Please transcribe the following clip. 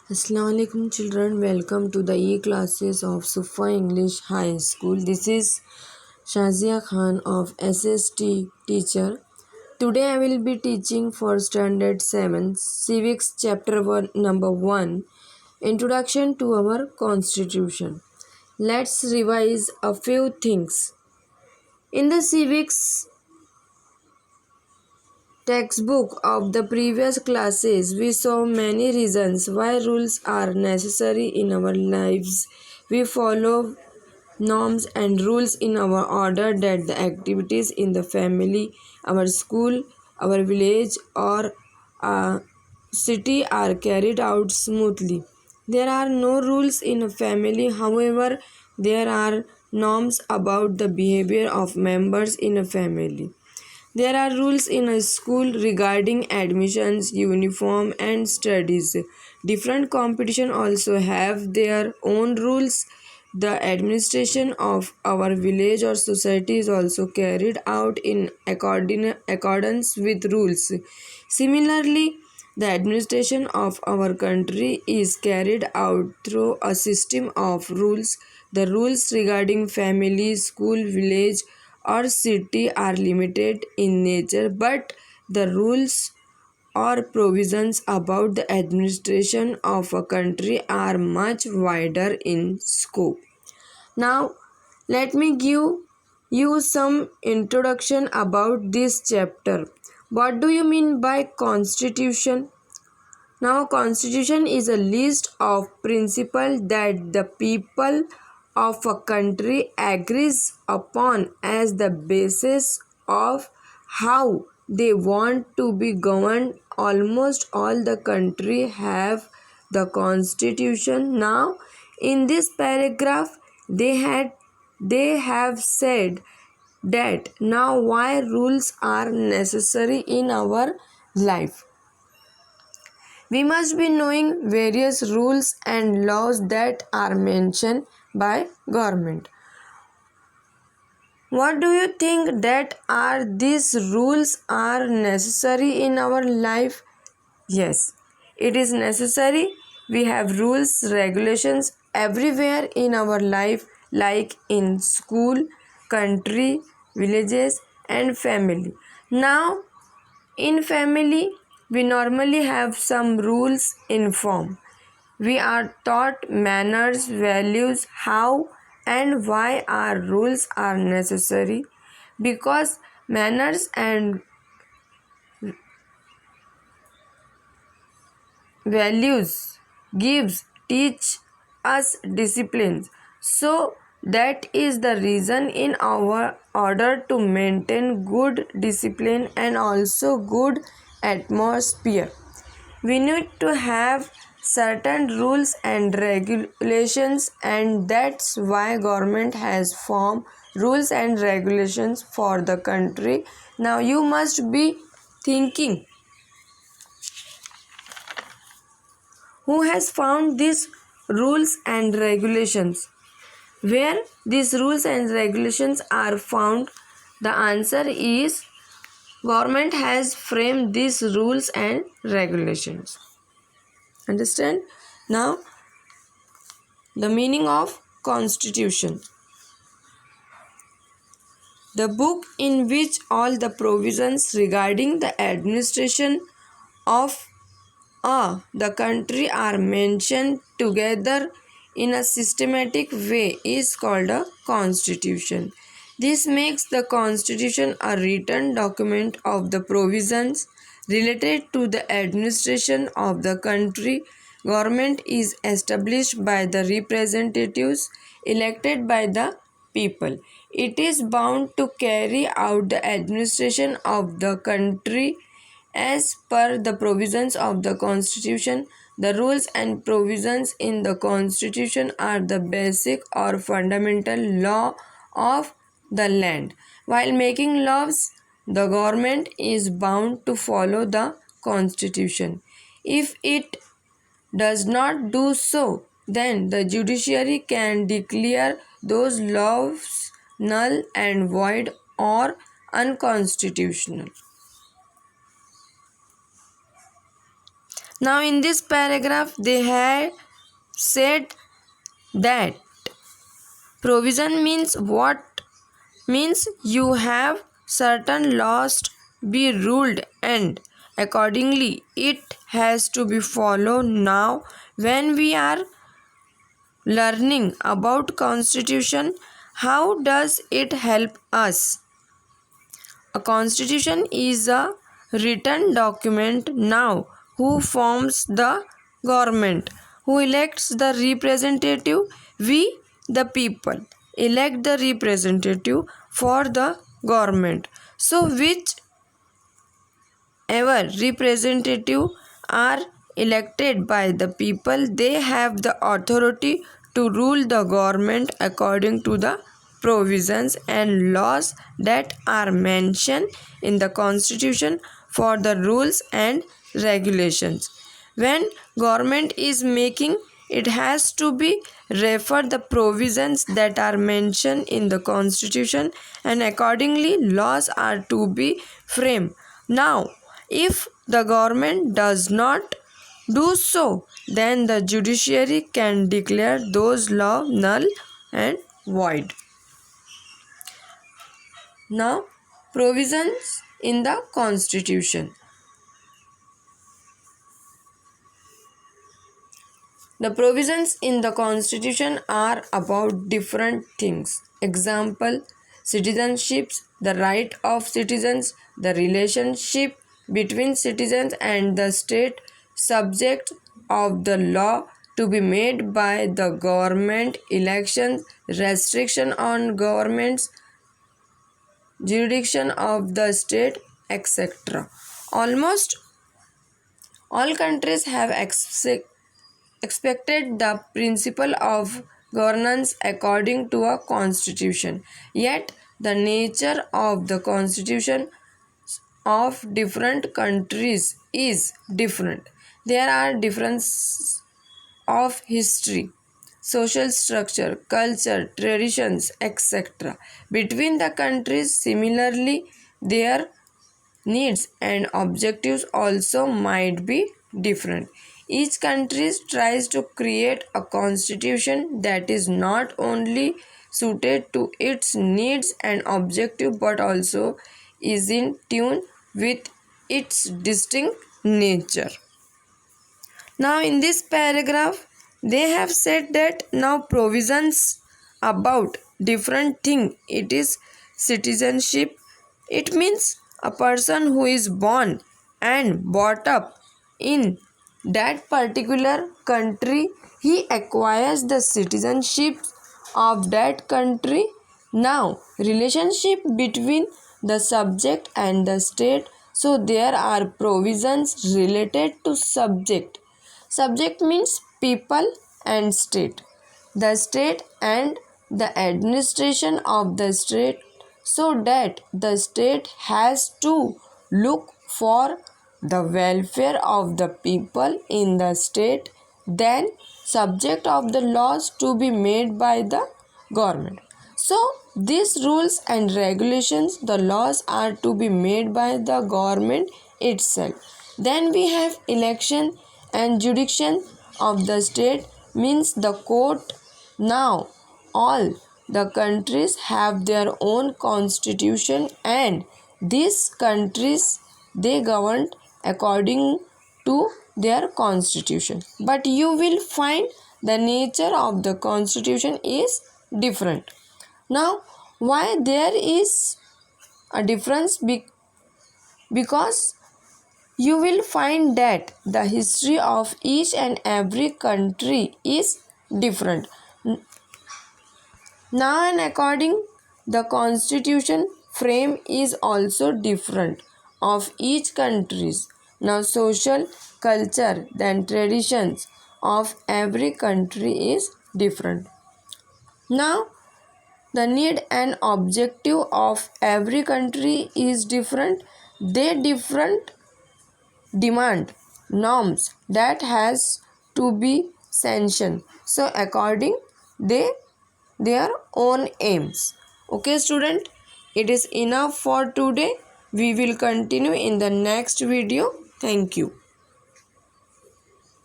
Assalamu alaikum children, welcome to the e-classes of Sufa English High School. This is Shazia Khan of SST teacher. Today I will be teaching for standard 7 civics chapter 1 number 1 introduction to our constitution. Let's revise a few things. In the civics textbook of the previous classes, we saw many reasons why rules are necessary in our lives. We follow norms and rules in our order that the activities in the family, our school, our village, or city are carried out smoothly. There are no rules in a family, however, there are norms about the behavior of members in a family. There are rules in a school regarding admissions, uniform, and studies. Different competition also have their own rules. The administration of our village or society is also carried out in accordance with rules. Similarly, the administration of our country is carried out through a system of rules. The rules regarding family, school, village, or city are limited in nature, but the rules or provisions about the administration of a country are much wider in scope. Now, let me give you some introduction about this chapter. What do you mean by constitution? Now, constitution is a list of principles that the people of a country agrees upon as the basis of how they want to be governed. Almost all the country have the constitution. Now, in this paragraph, they have said that now why rules are necessary in our life. We must be knowing various rules and laws that are mentioned by government. What do you think that are these rules are necessary in our life? Yes, it is necessary. We have rules, regulations everywhere in our life, like in school, country, villages, and family. Now, in family, we normally have some rules in form. We are taught manners, values, how and why our rules are necessary, because manners and values teach us disciplines. So that is the reason in our order to maintain good discipline and also good atmosphere, we need to have certain rules and regulations, and that's why government has formed rules and regulations for the country. Now you must be thinking, who has found these rules and regulations? Where these rules and regulations are found? The answer is government has framed these rules and regulations. Understand? Now, the meaning of constitution. The book in which all the provisions regarding the administration of the country are mentioned together in a systematic way is called a constitution. This makes the constitution a written document of the provisions related to the administration of the country. Government is established by the representatives elected by the people. It is bound to carry out the administration of the country as per the provisions of the Constitution. The rules and provisions in the Constitution are the basic or fundamental law of the land. While making laws, the government is bound to follow the Constitution. If it does not do so, then the judiciary can declare those laws null and void or unconstitutional. Now in this paragraph they had said that provision means what? Means you have certain laws be ruled and accordingly it has to be followed. Now when we are learning about constitution, how does it help us? A constitution is a written document. Now who forms the government? Who elects the representative? We, the people, elect the representative for the government. So whichever representative are elected by the people, they have the authority to rule the government according to the provisions and laws that are mentioned in the constitution for the rules and regulations. When government is making, it has to be refer the provisions that are mentioned in the constitution and accordingly laws are to be framed. Now if the government does not do so, then the judiciary can declare those laws null and void. Now, provisions in the constitution. The provisions in the constitution are about different things. Example, citizenships, the right of citizens, the relationship between citizens and the state, subject of the law to be made by the government, elections, restriction on government's jurisdiction of the state, etc. Almost all countries have expected the principle of governance according to a constitution. Yet the nature of the constitution of different countries is different. There are differences of history, social structure, culture, traditions, etc. between the countries. Similarly, their needs and objectives also might be different. Each country tries to create a constitution that is not only suited to its needs and objectives but also is in tune with its distinct nature. Now in this paragraph they have said that now provisions about different thing. It is citizenship. It means a person who is born and brought up in that particular country, he acquires the citizenship of that country. Now relationship between the subject and the state, so there are provisions related to subject. Subject means people and state, the state and the administration of the state, so that the state has to look for the welfare of the people in the state, then subject of the laws to be made by the government. So these rules and regulations, the laws are to be made by the government itself. Then we have election and jurisdiction of the state, means the court. Now all the countries have their own constitution and these countries they govern according to their constitution, but you will find the nature of the constitution is different. Now why there is a difference? Because you will find that the history of each and every country is different. Now and according the constitution frame is also different of each countries. Now social culture then traditions of every country is different. Now the need and objective of every country is different. They different demand norms that has to be sanctioned, so according they their own aims. Okay student, it is enough for today. We will continue in the next video. Thank you.